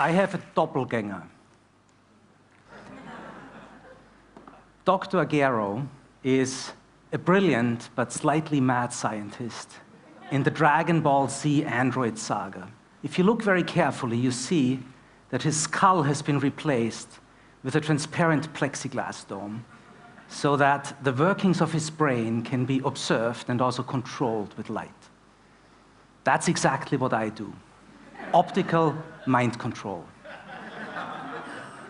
I have a doppelganger. Dr. Gero is a brilliant but slightly mad scientist in the Dragon Ball Z android saga. If you look very carefully, you see that his skull has been replaced with a transparent plexiglass dome so that the workings of his brain can be observed and also controlled with light. That's exactly what I do. Optical mind control.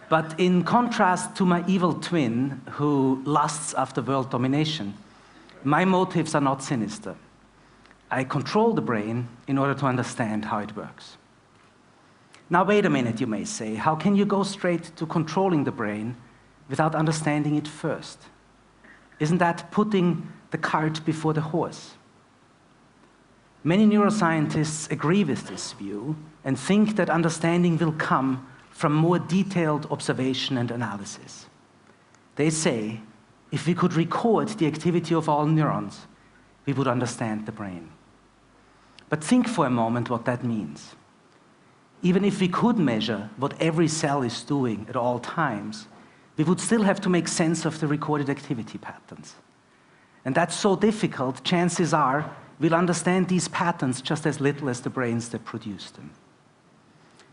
But in contrast to my evil twin, who lusts after world domination, my motives are not sinister. I control the brain in order to understand how it works. Now, wait a minute, you may say. How can you go straight to controlling the brain without understanding it first? Isn't that putting the cart before the horse? Many neuroscientists agree with this view and think that understanding will come from more detailed observation and analysis. They say, if we could record the activity of all neurons, we would understand the brain. But think for a moment what that means. Even if we could measure what every cell is doing at all times, we would still have to make sense of the recorded activity patterns. And that's so difficult, chances are we'll understand these patterns just as little as the brains that produce them.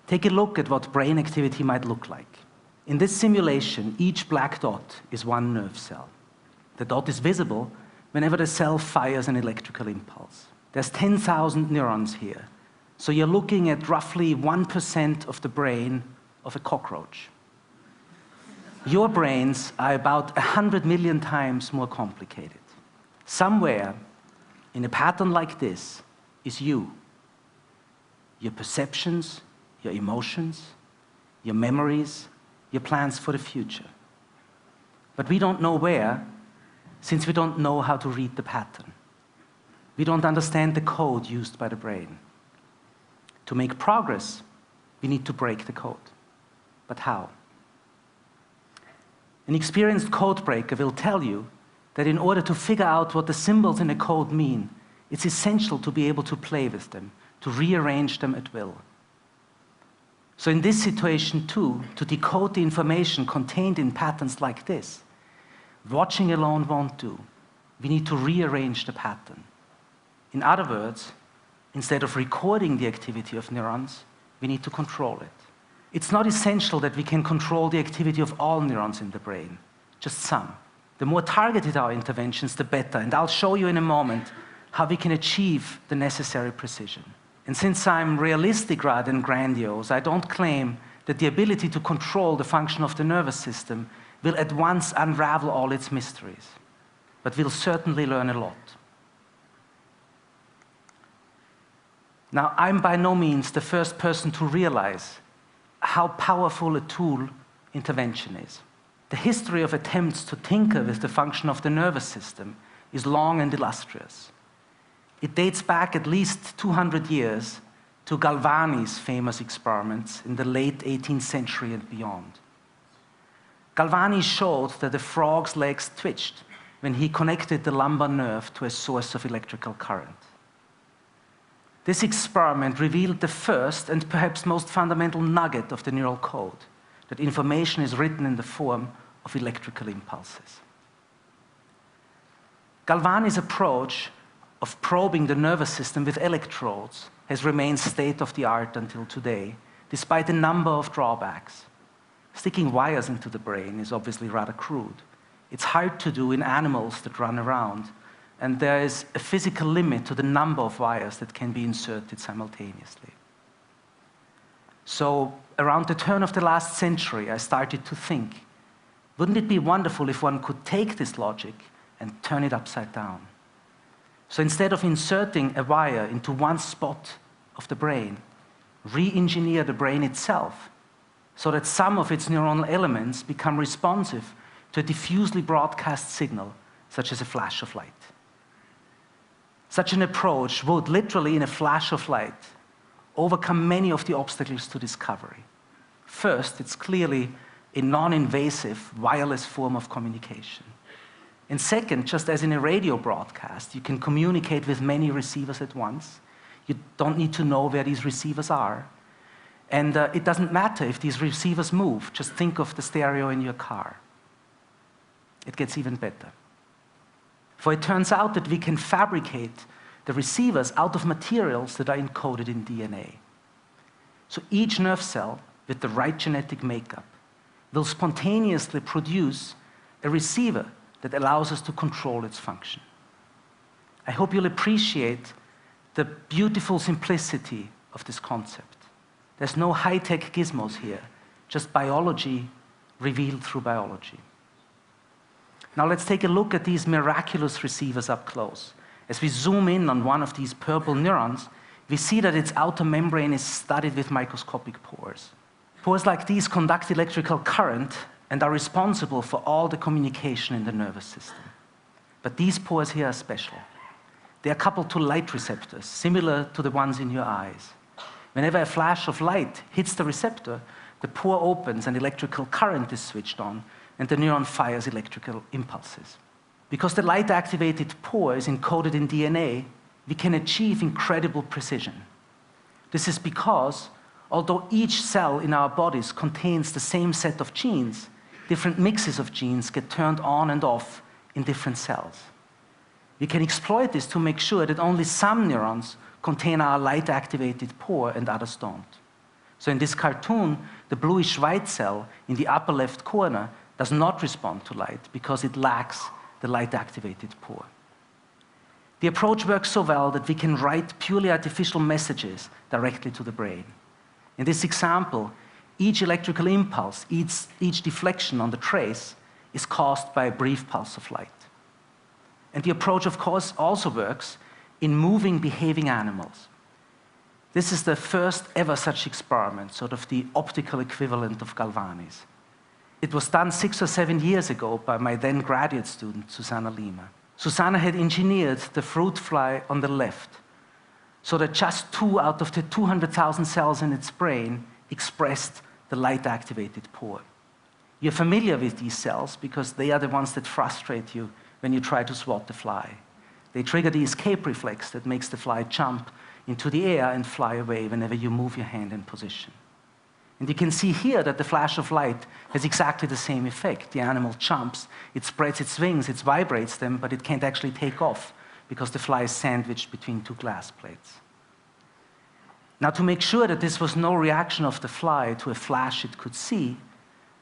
Take a look at what brain activity might look like. In this simulation, each black dot is one nerve cell. The dot is visible whenever the cell fires an electrical impulse. There's 10,000 neurons here, so you're looking at roughly 1% of the brain of a cockroach. Your brains are about 100 million times more complicated. Somewhere in a pattern like this is you, your perceptions, your emotions, your memories, your plans for the future. But we don't know where, since we don't know how to read the pattern. We don't understand the code used by the brain. To make progress, we need to break the code. But how? An experienced code breaker will tell you that in order to figure out what the symbols in a code mean, it's essential to be able to play with them, to rearrange them at will. So in this situation too, to decode the information contained in patterns like this, watching alone won't do. We need to rearrange the pattern. In other words, instead of recording the activity of neurons, we need to control it. It's not essential that we can control the activity of all neurons in the brain, just some. The more targeted our interventions, the better, and I'll show you in a moment how we can achieve the necessary precision. And since I'm realistic rather than grandiose, I don't claim that the ability to control the function of the nervous system will at once unravel all its mysteries, but we'll certainly learn a lot. Now, I'm by no means the first person to realize how powerful a tool intervention is. The history of attempts to tinker with the function of the nervous system is long and illustrious. It dates back at least 200 years to Galvani's famous experiments in the late 18th century and beyond. Galvani showed that a frog's legs twitched when he connected the lumbar nerve to a source of electrical current. This experiment revealed the first and perhaps most fundamental nugget of the neural code, that information is written in the form of electrical impulses. Galvani's approach of probing the nervous system with electrodes has remained state-of-the-art until today, despite a number of drawbacks. Sticking wires into the brain is obviously rather crude. It's hard to do in animals that run around, and there is a physical limit to the number of wires that can be inserted simultaneously. So, around the turn of the last century, I started to think, wouldn't it be wonderful if one could take this logic and turn it upside down? So instead of inserting a wire into one spot of the brain, re-engineer the brain itself so that some of its neuronal elements become responsive to a diffusely broadcast signal, such as a flash of light. Such an approach would literally, in a flash of light, overcome many of the obstacles to discovery. First, it's clearly a non-invasive, wireless form of communication. And second, just as in a radio broadcast, you can communicate with many receivers at once. You don't need to know where these receivers are. And it doesn't matter if these receivers move. Just think of the stereo in your car. It gets even better. For it turns out that we can fabricate the receivers out of materials that are encoded in DNA. So each nerve cell with the right genetic makeup will spontaneously produce a receiver that allows us to control its function. I hope you'll appreciate the beautiful simplicity of this concept. There's no high-tech gizmos here, just biology revealed through biology. Now let's take a look at these miraculous receivers up close. As we zoom in on one of these purple neurons, we see that its outer membrane is studded with microscopic pores. Pores like these conduct electrical current and are responsible for all the communication in the nervous system. But these pores here are special. They are coupled to light receptors, similar to the ones in your eyes. Whenever a flash of light hits the receptor, the pore opens and electrical current is switched on, and the neuron fires electrical impulses. Because the light-activated pore is encoded in DNA, we can achieve incredible precision. This is because, although each cell in our bodies contains the same set of genes, different mixes of genes get turned on and off in different cells. We can exploit this to make sure that only some neurons contain our light-activated pore and others don't. So in this cartoon, the bluish-white cell in the upper left corner does not respond to light because it lacks the light-activated pore. The approach works so well that we can write purely artificial messages directly to the brain. In this example, each electrical impulse, each deflection on the trace is caused by a brief pulse of light. And the approach, of course, also works in moving, behaving animals. This is the first ever such experiment, sort of the optical equivalent of Galvani's. It was done 6 or 7 years ago by my then graduate student, Susanna Lima. Susanna had engineered the fruit fly on the left so that just 2 out of the 200,000 cells in its brain expressed the light-activated pore. You're familiar with these cells because they are the ones that frustrate you when you try to swat the fly. They trigger the escape reflex that makes the fly jump into the air and fly away whenever you move your hand in position. And you can see here that the flash of light has exactly the same effect. The animal jumps, it spreads its wings, it vibrates them, but it can't actually take off because the fly is sandwiched between 2 glass plates. Now, to make sure that this was no reaction of the fly to a flash it could see,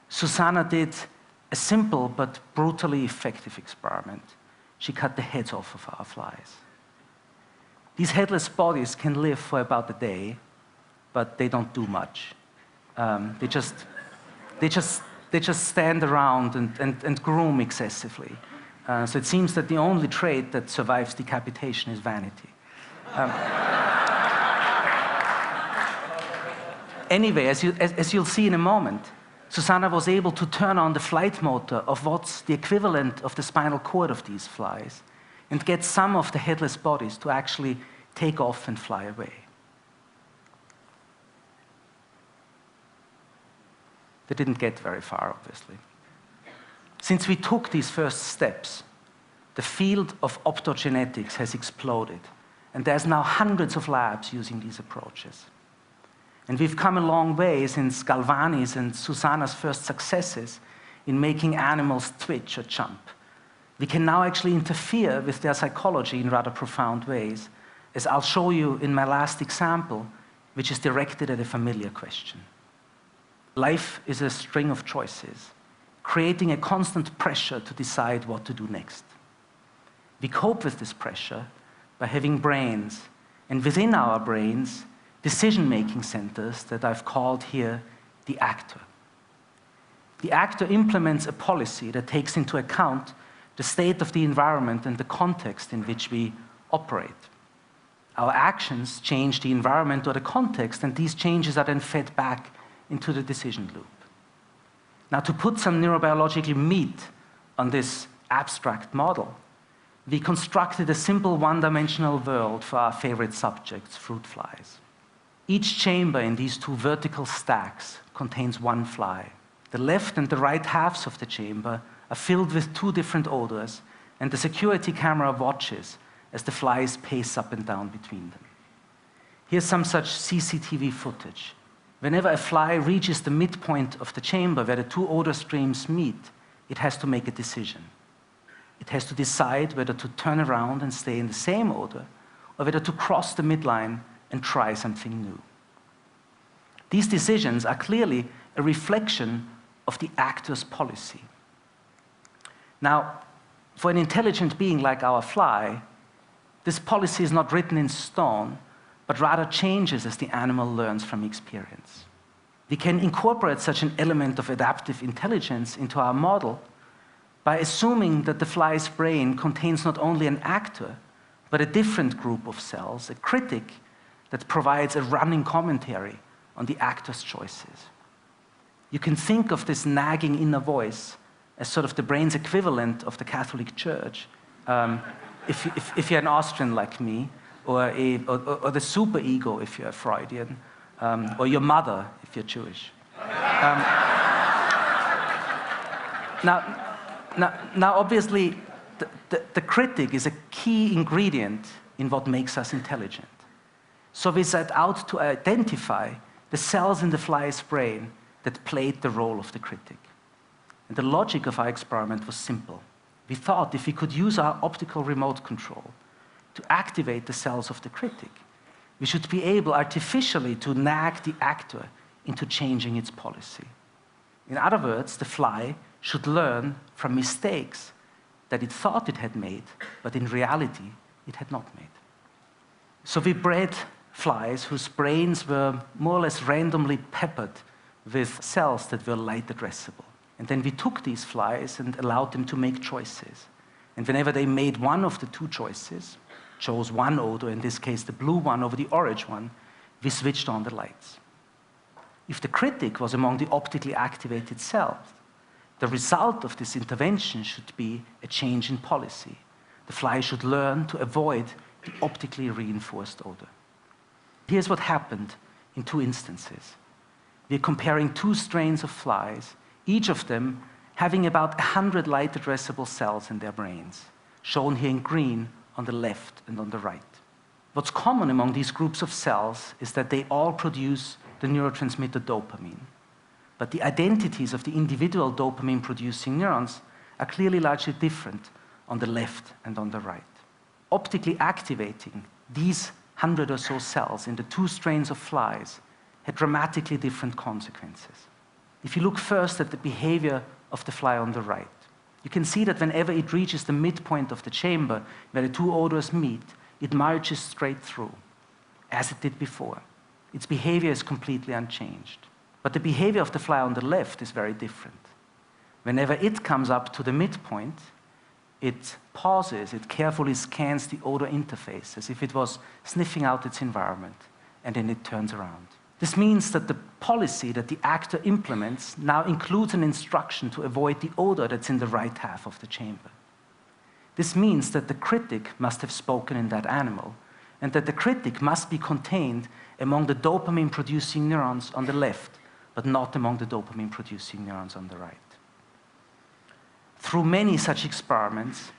Susanna did a simple but brutally effective experiment. She cut the heads off of our flies. These headless bodies can live for about a day, but they don't do much. They just stand around and groom excessively. So it seems that the only trait that survives decapitation is vanity. Anyway, as you'll see in a moment, Susanna was able to turn on the flight motor of what's the equivalent of the spinal cord of these flies and get some of the headless bodies to actually take off and fly away. They didn't get very far, obviously. Since we took these first steps, the field of optogenetics has exploded, and there's now hundreds of labs using these approaches. And we've come a long way since Galvani's and Susanna's first successes in making animals twitch or jump. We can now actually interfere with their psychology in rather profound ways, as I'll show you in my last example, which is directed at a familiar question. Life is a string of choices, creating a constant pressure to decide what to do next. We cope with this pressure by having brains, and within our brains, decision-making centers that I've called here the actor. The actor implements a policy that takes into account the state of the environment and the context in which we operate. Our actions change the environment or the context, and these changes are then fed back into the decision loop. Now, to put some neurobiological meat on this abstract model, we constructed a simple one-dimensional world for our favorite subjects, fruit flies. Each chamber in these two vertical stacks contains one fly. The left and the right halves of the chamber are filled with two different odors, and the security camera watches as the flies pace up and down between them. Here's some such CCTV footage. Whenever a fly reaches the midpoint of the chamber where the two odor streams meet, it has to make a decision. It has to decide whether to turn around and stay in the same odor, or whether to cross the midline and try something new. These decisions are clearly a reflection of the actor's policy. Now, for an intelligent being like our fly, this policy is not written in stone, but rather changes as the animal learns from experience. We can incorporate such an element of adaptive intelligence into our model by assuming that the fly's brain contains not only an actor, but a different group of cells, a critic that provides a running commentary on the actor's choices. You can think of this nagging inner voice as sort of the brain's equivalent of the Catholic Church, if you're an Austrian like me, or the superego if you're a Freudian, or your mother if you're Jewish. Now, obviously, the critic is a key ingredient in what makes us intelligent. So we set out to identify the cells in the fly's brain that played the role of the critic. And the logic of our experiment was simple. We thought if we could use our optical remote control to activate the cells of the critic, we should be able artificially to nag the actor into changing its policy. In other words, the fly should learn from mistakes that it thought it had made, but in reality, it had not made. So we bred flies whose brains were more or less randomly peppered with cells that were light addressable. And then we took these flies and allowed them to make choices. And whenever they made one of the two choices, chose one odor, in this case the blue one over the orange one, we switched on the lights. If the critic was among the optically activated cells, the result of this intervention should be a change in policy. The fly should learn to avoid the optically reinforced odor. Here's what happened in two instances. We're comparing two strains of flies, each of them having about 100 light addressable cells in their brains, shown here in green on the left and on the right. What's common among these groups of cells is that they all produce the neurotransmitter dopamine. But the identities of the individual dopamine-producing neurons are clearly largely different on the left and on the right. Optically activating these 100 or so cells in the two strains of flies had dramatically different consequences. If you look first at the behavior of the fly on the right, you can see that whenever it reaches the midpoint of the chamber where the two odors meet, it marches straight through, as it did before. Its behavior is completely unchanged. But the behavior of the fly on the left is very different. Whenever it comes up to the midpoint, it pauses, it carefully scans the odor interface as if it was sniffing out its environment, and then it turns around. This means that the policy that the actor implements now includes an instruction to avoid the odor that's in the right half of the chamber. This means that the critic must have spoken in that animal, and that the critic must be contained among the dopamine-producing neurons on the left, but not among the dopamine-producing neurons on the right. Through many such experiments,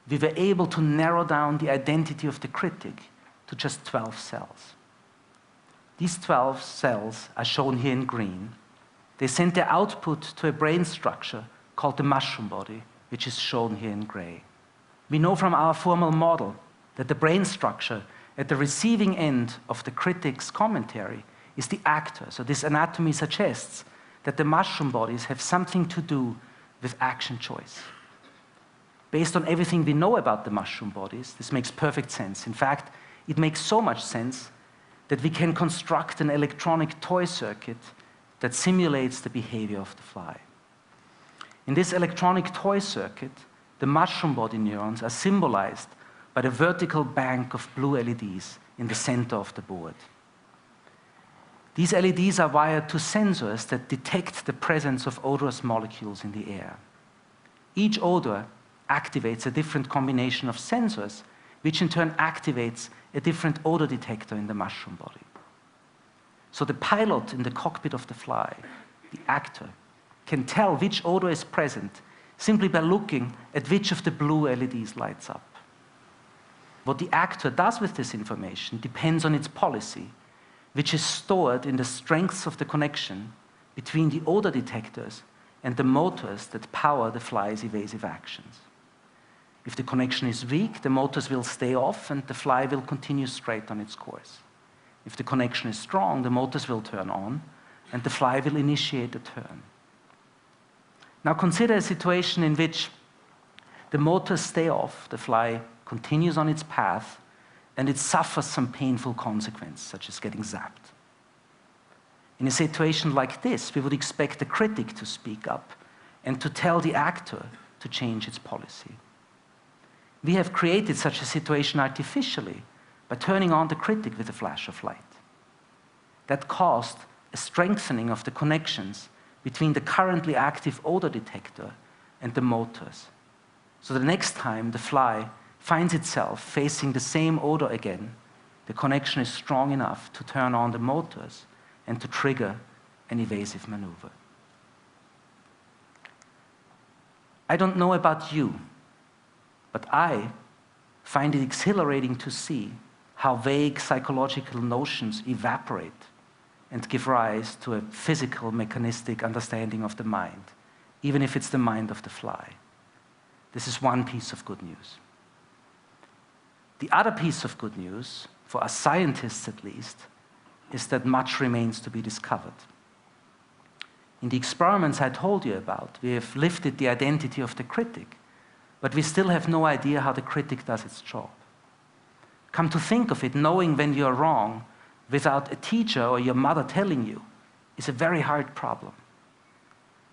we were able to narrow down the identity of the critic to just 12 cells. These 12 cells are shown here in green. They send their output to a brain structure called the mushroom body, which is shown here in gray. We know from our formal model that the brain structure at the receiving end of the critic's commentary is the actor. So this anatomy suggests that the mushroom bodies have something to do with action choice. Based on everything we know about the mushroom bodies, this makes perfect sense. In fact, it makes so much sense that we can construct an electronic toy circuit that simulates the behavior of the fly. In this electronic toy circuit, the mushroom body neurons are symbolized by the vertical bank of blue LEDs in the center of the board. These LEDs are wired to sensors that detect the presence of odorous molecules in the air. Each odor activates a different combination of sensors, which in turn activates a different odor detector in the mushroom body. So the pilot in the cockpit of the fly, the actor, can tell which odor is present simply by looking at which of the blue LEDs lights up. What the actor does with this information depends on its policy, which is stored in the strengths of the connection between the odor detectors and the motors that power the fly's evasive actions. If the connection is weak, the motors will stay off and the fly will continue straight on its course. If the connection is strong, the motors will turn on and the fly will initiate a turn. Now consider a situation in which the motors stay off, the fly continues on its path, and it suffers some painful consequence, such as getting zapped. In a situation like this, we would expect the critic to speak up and to tell the actor to change its policy. We have created such a situation artificially by turning on the critic with a flash of light. That caused a strengthening of the connections between the currently active odor detector and the motors. So the next time the fly finds itself facing the same odor again, the connection is strong enough to turn on the motors and to trigger an evasive maneuver. I don't know about you, but I find it exhilarating to see how vague psychological notions evaporate and give rise to a physical, mechanistic understanding of the mind, even if it's the mind of the fly. This is one piece of good news. The other piece of good news, for us scientists at least, is that much remains to be discovered. In the experiments I told you about, we have lifted the identity of the critic, but we still have no idea how the critic does its job. Come to think of it, knowing when you're wrong without a teacher or your mother telling you is a very hard problem.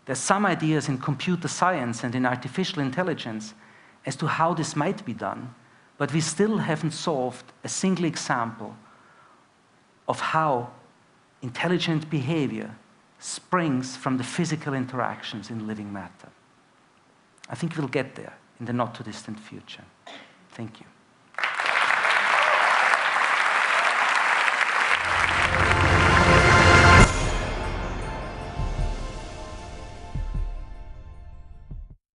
There's some ideas in computer science and in artificial intelligence as to how this might be done, but we still haven't solved a single example of how intelligent behavior springs from the physical interactions in living matter. I think we'll get there in the not-too-distant future. Thank you.